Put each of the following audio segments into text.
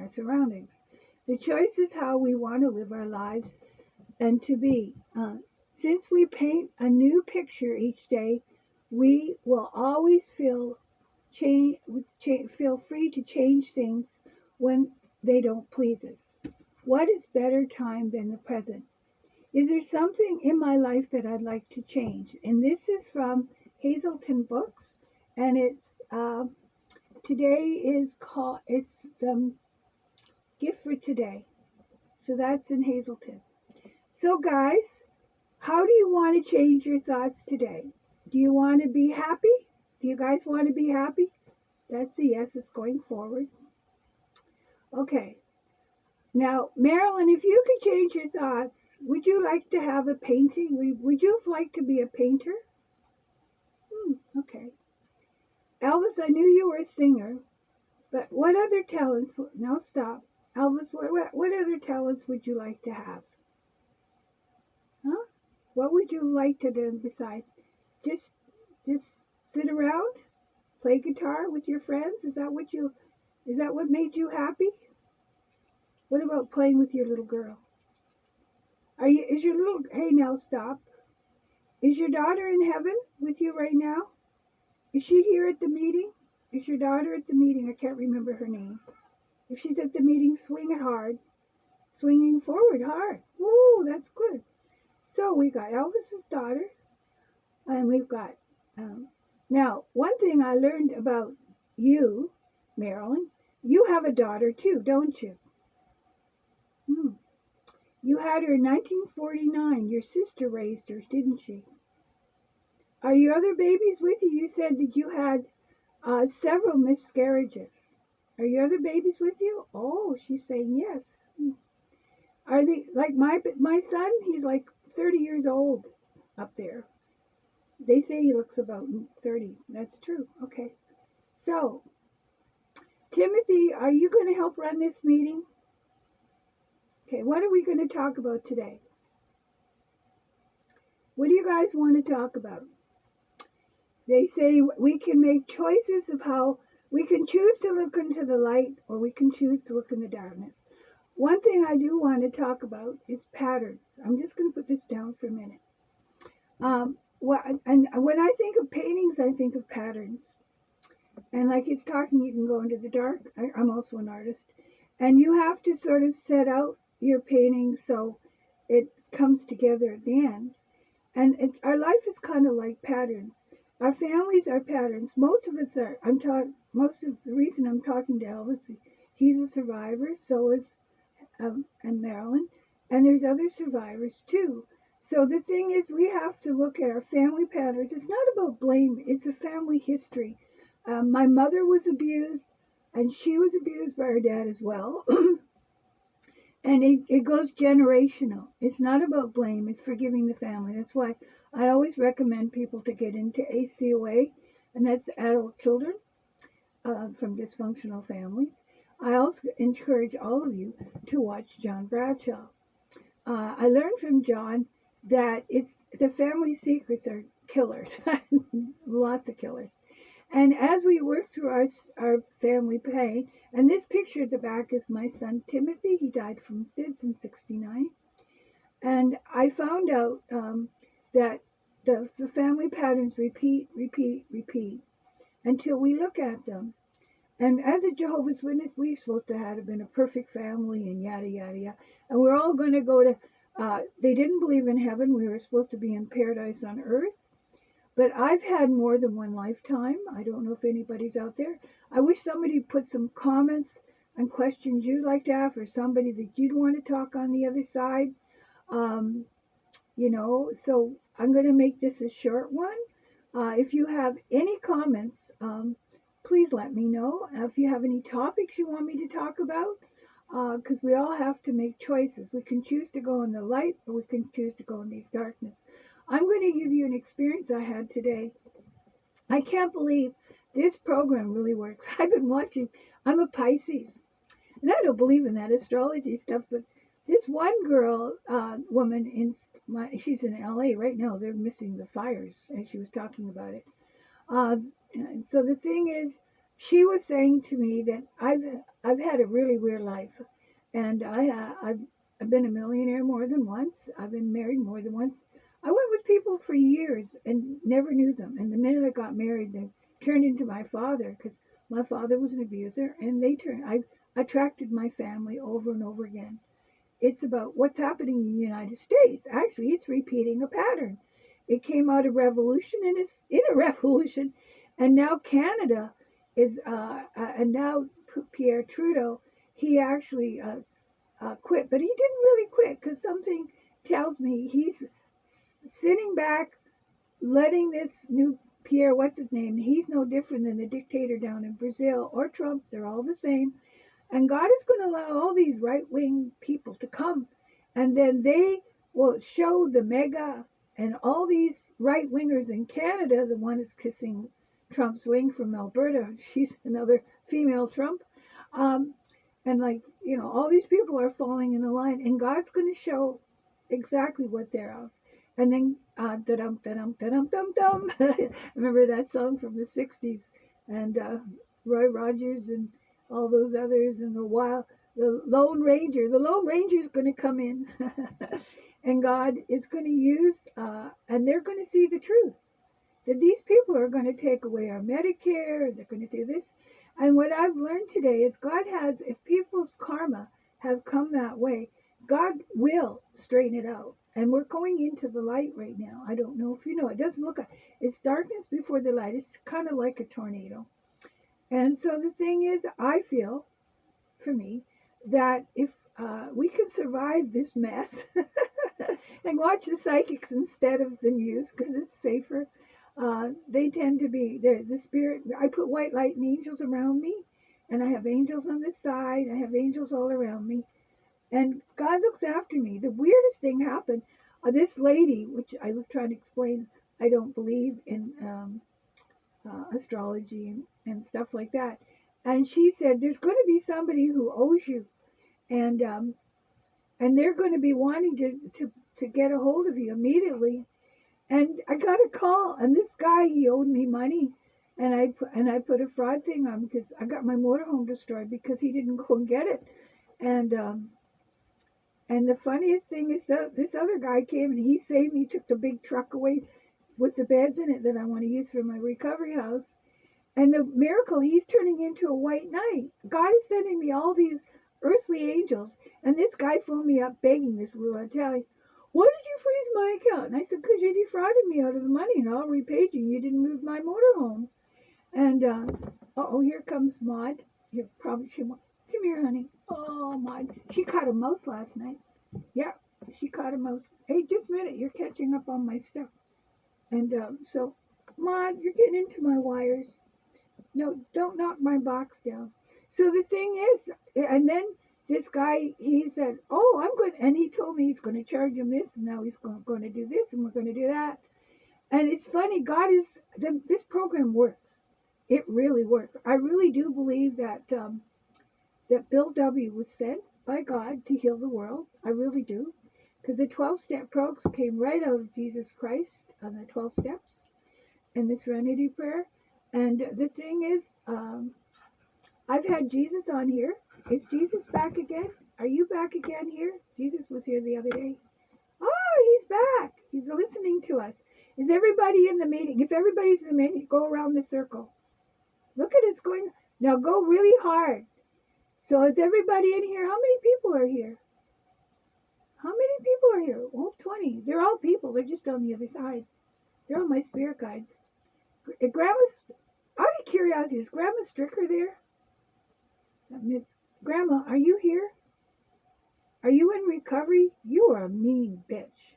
our surroundings. The choice is how we want to live our lives and to be. Since we paint a new picture each day, we will always feel free to change things when they don't please us. What is better time than the present? Is there something in my life that I'd like to change? And this is from Hazelton Books, and it's today is called it's the gift for today. So that's in Hazelton. So guys, how do you want to change your thoughts today? Do you want to be happy? Do you guys want to be happy? That's a yes, it's going forward. Okay. Now, Marilyn, if you could change your thoughts, would you like to have a painting? Would you like to be a painter? Okay. Elvis, I knew you were a singer, but what other talents? Now stop. Elvis, what other talents would you like to have? Huh? What would you like to do besides just just sit around, play guitar with your friends? Is that what made you happy? What about playing with your little girl? Hey, now stop. Is your daughter in heaven with you right now? Is she here at the meeting? Is your daughter at the meeting? I can't remember her name. If she's at the meeting, swing it hard. Swinging forward hard. Woo, that's good. So we got Elvis's daughter, and we've got, now, one thing I learned about you, Marilyn, you have a daughter too, don't you? You had her in 1949. Your sister raised her, didn't she? Are your other babies with you? You said that you had several miscarriages. Are your other babies with you? Oh, she's saying yes. Are they like my son? He's like 30 years old up there. They say he looks about 30. That's true. Okay. So, Timothy, are you going to help run this meeting? Okay, what are we going to talk about today? What do you guys want to talk about? They say we can make choices of how we can choose to look into the light or we can choose to look in the darkness. One thing I do want to talk about is patterns. I'm just going to put this down for a minute. And when I think of paintings, I think of patterns. And like it's talking, you can go into the dark. I'm also an artist. And you have to sort of set out your painting so it comes together at the end. And our life is kind of like patterns. Our families are patterns. Most of the reason I'm talking to Elvis, he's a survivor, so is and Marilyn, and there's other survivors too. So the thing is, we have to look at our family patterns. It's not about blame. It's a family history. My mother was abused, and she was abused by her dad as well. And it goes generational. It's not about blame. It's forgiving the family. That's why I always recommend people to get into ACOA, and that's adult children from dysfunctional families. I also encourage all of you to watch John Bradshaw. I learned from John that the family secrets are killers, lots of killers. And as we work through our family pain, and this picture at the back is my son Timothy. He died from SIDS in '69. And I found out that the family patterns repeat until we look at them. And as a Jehovah's Witness, we're supposed to have been a perfect family and yada, yada, yada. And we're all going to go to, they didn't believe in heaven. We were supposed to be in paradise on earth. But I've had more than one lifetime. I don't know if anybody's out there. I wish somebody put some comments and questions you'd like to have, or somebody that you'd want to talk on the other side. So I'm going to make this a short one. If you have any comments, please let me know. If you have any topics you want me to talk about, because we all have to make choices. We can choose to go in the light, or we can choose to go in the darkness. I'm going to give you an experience I had today. I can't believe this program really works. I've been watching. I'm a Pisces, and I don't believe in that astrology stuff, but this one girl, woman, she's in LA right now. They're missing the fires, and she was talking about it. And so the thing is, she was saying to me that I've had a really weird life, and I've been a millionaire more than once. I've been married more than once. I went with people for years and never knew them. And the minute I got married, they turned into my father because my father was an abuser, and I attracted my family over and over again. It's about what's happening in the United States. Actually, it's repeating a pattern. It came out of revolution, and it's in a revolution, and now Canada is, and now Pierre Trudeau, he actually quit, but he didn't really quit because something tells me he's sitting back, letting this new Pierre, what's his name? He's no different than the dictator down in Brazil or Trump. They're all the same. And God is going to allow all these right wing people to come, and then they will show the mega and all these right wingers in Canada. The one is kissing Trump's wing from Alberta. She's another female Trump. Um, and like, all these people are falling in a line, and God's going to show exactly what they're of. And then, da-dum, da-dum, da-dum, dum, dum. Remember that song from the 60s? And Roy Rogers and all those others, and the Lone Ranger. The Lone Ranger is going to come in, and God is going to use, and they're going to see the truth that these people are going to take away our Medicare. They're going to do this, and what I've learned today is God has, if people's karma have come that way, God will straighten it out. And we're going into the light right now. I don't know if you know. It doesn't look like it's darkness before the light. It's kind of like a tornado. And so the thing is, I feel, for me, that if we can survive this mess and watch the psychics instead of the news because it's safer, they tend to be the spirit. I put white light and angels around me, and I have angels on the side. I have angels all around me, and God looks after me. The weirdest thing happened. This lady, which I was trying to explain, I don't believe in astrology and stuff like that. And she said, "There's going to be somebody who owes you, and they're going to be wanting to get a hold of you immediately." And I got a call, and this guy, he owed me money, and I put a fraud thing on because I got my motorhome destroyed because he didn't go and get it. And the funniest thing is that this other guy came and he saved me, took the big truck away with the beds in it that I want to use for my recovery house. And the miracle, he's turning into a white knight. God is sending me all these earthly angels. And this guy phoned me up begging, this little Italian, "Why did you freeze my account?" And I said, "Because you defrauded me out of the money and I'll repay you. You didn't move my motorhome." And, here comes Maud. You probably should. Come here, honey. Oh, Maud. She caught a mouse last night. Yeah, she caught a mouse. Hey, just a minute. You're catching up on my stuff. And so, Maud, you're getting into my wires. No, don't knock my box down. So the thing is, and then this guy, he said, "Oh, I'm good." And he told me he's going to charge him this, and now he's going to do this, and we're going to do that. And it's funny, this program works. It really works. I really do believe that Bill W. was sent by God to heal the world. I really do. Because the 12-step program came right out of Jesus Christ on the 12 steps and the Serenity Prayer. And the thing is, I've had Jesus on here. Is Jesus back again? Are you back again here? Jesus was here the other day. Oh, he's back. He's listening to us. Is everybody in the meeting? If everybody's in the meeting, go around the circle. Look at it's going. Now go really hard. So is everybody in here? How many people are here? How many people are here? Oh, 20. They're all people. They're just on the other side. They're all my spirit guides. Grandma's, out of curiosity, is Grandma Stricker there? Grandma, are you here? Are you in recovery? You are a mean bitch.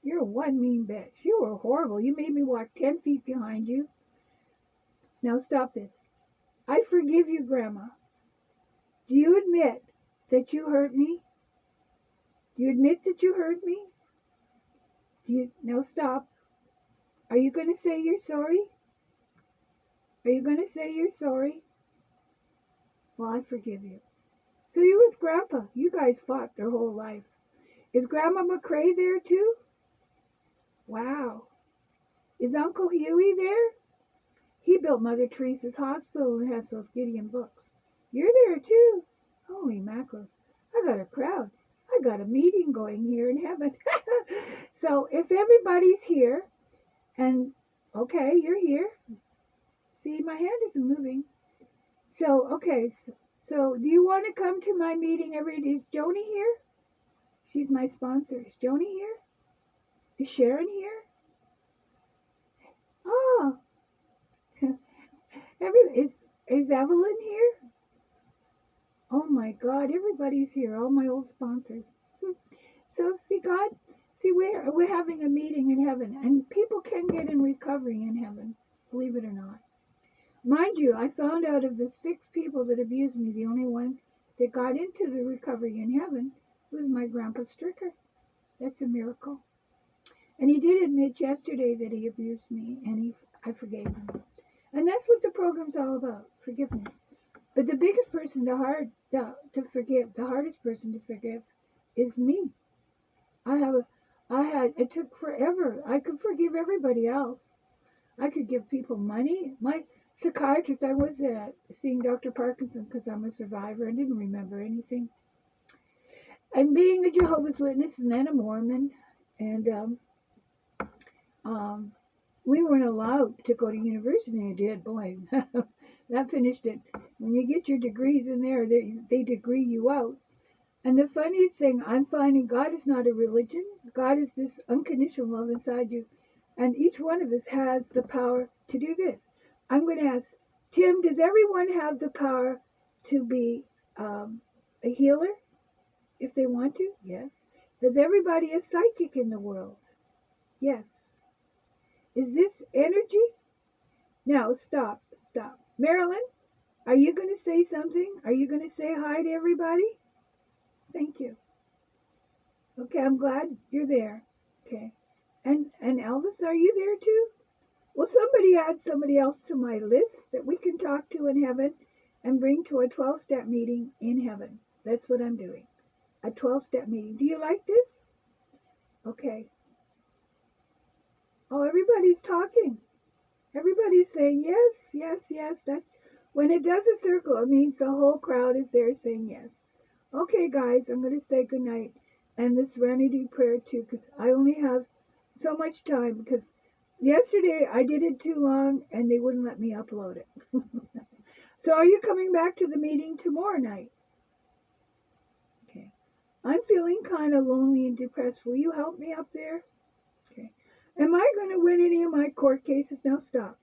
You're one mean bitch. You were horrible. You made me walk 10 feet behind you. Now stop this. I forgive you, Grandma. Do you admit that you hurt me? Do you admit that you hurt me? Now stop. Are you going to say you're sorry? Are you going to say you're sorry? Well, I forgive you. So you with Grandpa. You guys fought their whole life. Is Grandma McCrae there too? Wow. Is Uncle Huey there? He built Mother Teresa's hospital and has those Gideon books. You're there too. Holy macros. I got a crowd. I got a meeting going here in heaven. So if everybody's here, and okay, you're here. See, my hand isn't moving. So, okay, so do you want to come to my meeting every day? Is Joni here? She's my sponsor. Is Joni here? Is Sharon here? Oh, is Evelyn here? Oh my God, everybody's here. All my old sponsors. So see, God, see, we're having a meeting in heaven, and people can get in recovery in heaven, believe it or not. Mind you, I found out of the 6 people that abused me, the only one that got into the recovery in heaven was my grandpa Stricker. That's a miracle. And he did admit yesterday that he abused me, and I forgave him. And that's what the program's all about, forgiveness. But the biggest person to forgive, the hardest person to forgive, is me. It took forever. I could forgive everybody else. I could give people money. My psychiatrist, I was seeing Dr. Parkinson because I'm a survivor and didn't remember anything. And being a Jehovah's Witness and then a Mormon, and we weren't allowed to go to university. I did, boy, that finished it. When you get your degrees in there, they degree you out. And the funniest thing, I'm finding God is not a religion. God is this unconditional love inside you. And each one of us has the power to do this. I'm going to ask, Tim, does everyone have the power to be a healer if they want to? Yes. Does everybody a psychic in the world? Yes. Is this energy? Now, stop. Marilyn, are you going to say something? Are you going to say hi to everybody? Thank you. Okay, I'm glad you're there. Okay. And Elvis, are you there too? Well, somebody add somebody else to my list that we can talk to in heaven and bring to a 12-step meeting in heaven. That's what I'm doing. A 12-step meeting. Do you like this? Okay. Oh, everybody's talking. Everybody's saying yes, yes, yes. That when it does a circle, it means the whole crowd is there saying yes. Okay, guys, I'm going to say goodnight and the serenity prayer too, because I only have so much time. Because yesterday I did it too long and they wouldn't let me upload it. So are you coming back to the meeting tomorrow night? Okay. I'm feeling kind of lonely and depressed. Will you help me up there? Okay. Am I going to win any of my court cases? Now stop.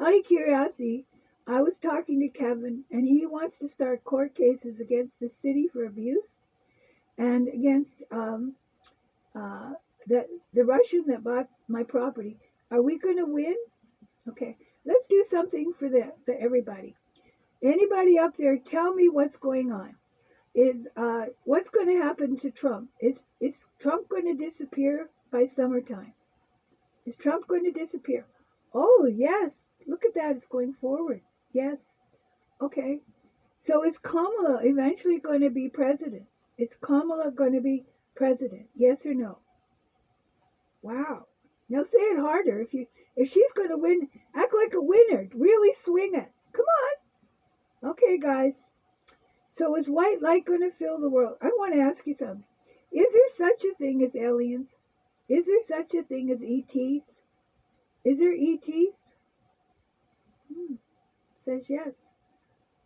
Out of curiosity, I was talking to Kevin, and he wants to start court cases against the city for abuse and against the Russian that bought my property. Are we going to win? Okay, let's do something for everybody. Anybody up there, tell me what's going on. What's going to happen to Trump? Is Trump going to disappear by summertime? Is Trump going to disappear? Oh, yes. Look at that. It's going forward. Yes. Okay. So is Kamala eventually going to be president? Is Kamala going to be president? Yes or no? Wow. Now say it harder. If she's going to win, act like a winner. Really swing it. Come on. Okay, guys. So is white light going to fill the world? I want to ask you something. Is there such a thing as aliens? Is there such a thing as ETs? Is there ETs? Says yes.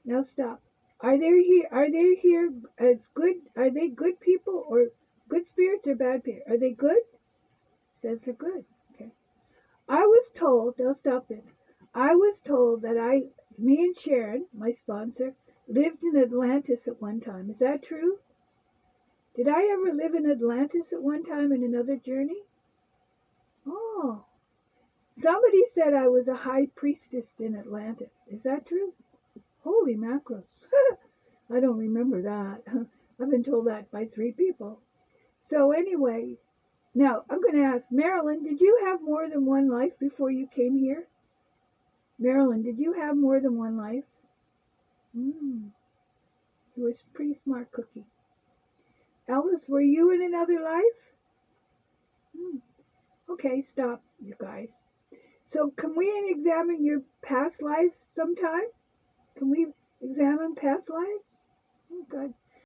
Now stop. Are they here as good? Are they good people or good spirits or bad spirits? Are they good? Says they're good. Okay. I was told, now stop this. I was told that me and Sharon, my sponsor, lived in Atlantis at one time. Is that true? Did I ever live in Atlantis at one time in another journey? Oh. Somebody said I was a high priestess in Atlantis. Is that true? Holy macros. I don't remember that. I've been told that by 3 people. So anyway, now I'm going to ask Marilyn, did you have more than one life before you came here? Marilyn, did you have more than one life? You were a pretty smart cookie. Elvis, were you in another life? Okay, stop, you guys. So can we examine your past lives sometime? Can we examine past lives? Oh, God.